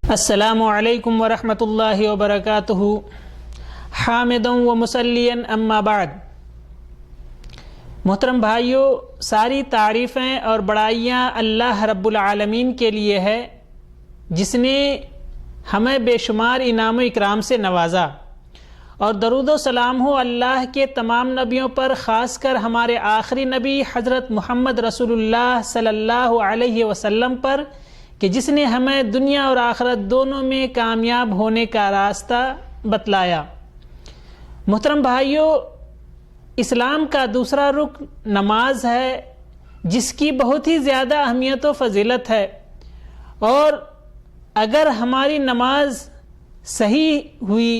السلام علیکم ورحمۃ اللہ وبرکاتہ حامدا و مسلیا اما بعد۔ محترم بھائیوں، ساری تعریفیں اور بڑائیاں اللہ رب العالمین کے لیے ہے جس نے ہمیں بے شمار انعام و اکرام سے نوازا، اور درود و سلام ہو اللہ کے تمام نبیوں پر، خاص کر ہمارے آخری نبی حضرت محمد رسول اللہ صلی اللہ علیہ وسلم پر، کہ جس نے ہمیں دنیا اور آخرت دونوں میں کامیاب ہونے کا راستہ بتلایا۔ محترم بھائیوں، اسلام کا دوسرا رکن نماز ہے، جس کی بہت ہی زیادہ اہمیت و فضیلت ہے، اور اگر ہماری نماز صحیح ہوئی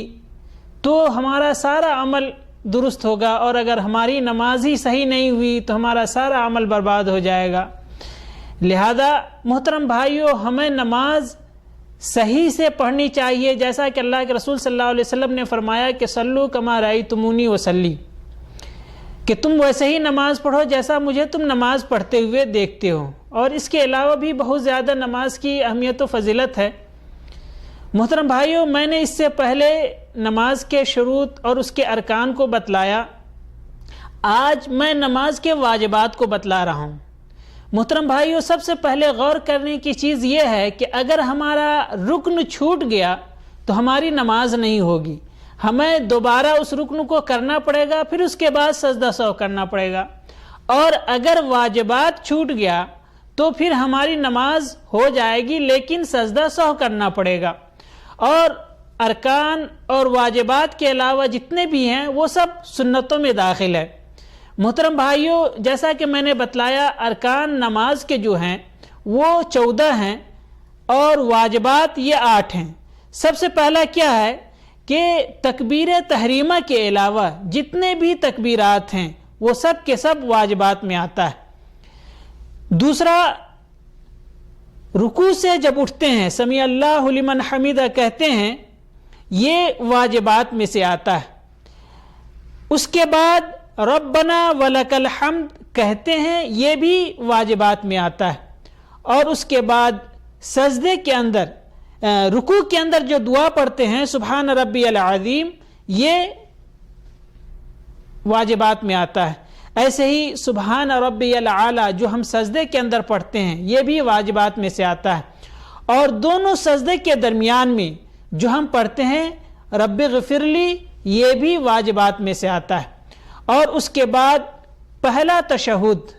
تو ہمارا سارا عمل درست ہوگا، اور اگر ہماری نماز ہی صحیح نہیں ہوئی تو ہمارا سارا عمل برباد ہو جائے گا۔ لہذا محترم بھائیوں، ہمیں نماز صحیح سے پڑھنی چاہیے، جیسا کہ اللہ کے رسول صلی اللہ علیہ وسلم نے فرمایا کہ صلو کما رأیتمونی وصلی، کہ تم ویسے ہی نماز پڑھو جیسا مجھے تم نماز پڑھتے ہوئے دیکھتے ہو۔ اور اس کے علاوہ بھی بہت زیادہ نماز کی اہمیت و فضیلت ہے۔ محترم بھائیوں، میں نے اس سے پہلے نماز کے شروط اور اس کے ارکان کو بتلایا، آج میں نماز کے واجبات کو بتلا رہا ہوں۔ محترم بھائیوں، سب سے پہلے غور کرنے کی چیز یہ ہے کہ اگر ہمارا رکن چھوٹ گیا تو ہماری نماز نہیں ہوگی، ہمیں دوبارہ اس رکن کو کرنا پڑے گا، پھر اس کے بعد سجدہ سہو کرنا پڑے گا۔ اور اگر واجبات چھوٹ گیا تو پھر ہماری نماز ہو جائے گی، لیکن سجدہ سہو کرنا پڑے گا۔ اور ارکان اور واجبات کے علاوہ جتنے بھی ہیں وہ سب سنتوں میں داخل ہے۔ محترم بھائیوں، جیسا کہ میں نے بتلایا، ارکان نماز کے جو ہیں وہ 14 ہیں اور واجبات یہ 8 ہیں۔ سب سے پہلا کیا ہے کہ تکبیر تحریمہ کے علاوہ جتنے بھی تکبیرات ہیں وہ سب کے سب واجبات میں آتا ہے۔ دوسرا، رکوع سے جب اٹھتے ہیں سمیع اللہ لمن حمیدہ کہتے ہیں، یہ واجبات میں سے آتا ہے۔ اس کے بعد ربنا ولک الحمد کہتے ہیں، یہ بھی واجبات میں آتا ہے۔ اور اس کے بعد سجدے کے اندر، رکوع کے اندر جو دعا پڑھتے ہیں سبحان ربی العظیم، یہ واجبات میں آتا ہے۔ ایسے ہی سبحان ربی الاعلی جو ہم سجدے کے اندر پڑھتے ہیں، یہ بھی واجبات میں سے آتا ہے۔ اور دونوں سجدے کے درمیان میں جو ہم پڑھتے ہیں رب اغفر لی، یہ بھی واجبات میں سے آتا ہے۔ اور اس کے بعد پہلا تشہد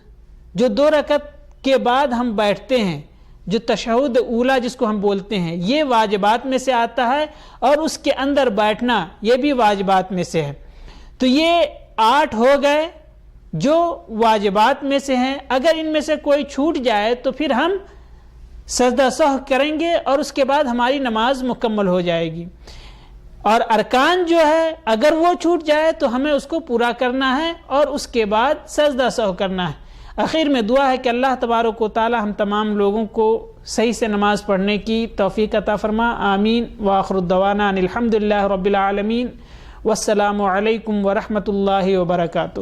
جو 2 رکعت کے بعد ہم بیٹھتے ہیں، جو تشہد اولا جس کو ہم بولتے ہیں، یہ واجبات میں سے آتا ہے، اور اس کے اندر بیٹھنا یہ بھی واجبات میں سے ہے۔ تو یہ 8 ہو گئے جو واجبات میں سے ہیں۔ اگر ان میں سے کوئی چھوٹ جائے تو پھر ہم سجدہ سہو کریں گے اور اس کے بعد ہماری نماز مکمل ہو جائے گی۔ اور ارکان جو ہے اگر وہ چھوٹ جائے تو ہمیں اس کو پورا کرنا ہے اور اس کے بعد سجدہ سہو کرنا ہے۔ آخر میں دعا ہے کہ اللہ تبارک و تعالی ہم تمام لوگوں کو صحیح سے نماز پڑھنے کی توفیق عطا فرما، آمین۔ وآخر الدعوانا ان الحمد للہ رب العالمین، والسلام علیکم ورحمۃ اللہ وبرکاتہ۔